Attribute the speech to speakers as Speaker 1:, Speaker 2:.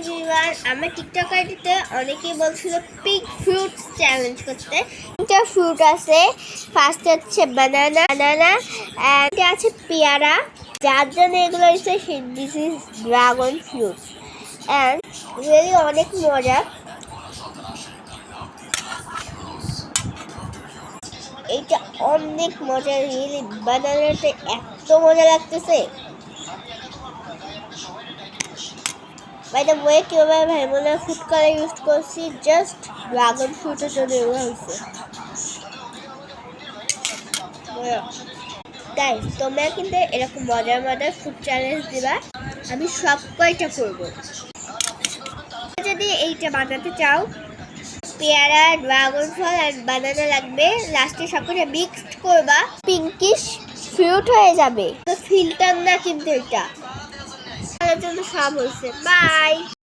Speaker 1: Everyone, আমার TikTok আইডিতে অনেকেই বলছিল পিক ফ্রুটস চ্যালেঞ্জ করতে। তিনটা ফ্রুট আছে। ফার্স্ট হচ্ছে বানানা অ্যান্ড আছে পেয়ারা। যার জন্য এগুলো হচ্ছে this is dragon fruit and really অনেক মজা। এইটা অনেক মজা, রিয়েলি বানানাটা এত মজা লাগতেছে। বাই দ্য ওয়ে কীভাবে ভ্যানিলা ফুড কালার ইউজ করছি জাস্ট ড্রাগন ফ্রুটের জন্য এগুলো হয়েছে। গাইস, তোমরা কিন্তু এরকম মজার ফুড চ্যালেঞ্জ দিবা, আমি সব কয়টা করবো। যদি এইটা বানাতে চাও, পেয়ারা, ড্রাগন ফল আর বানানা লাগবে। লাস্টে সবকটা মিক্সড করবা, পিঙ্কিশ ফ্রুট হয়ে যাবে। ফিল্টার না কিন্তু এটা জন্য সব হয়েছে। বাই।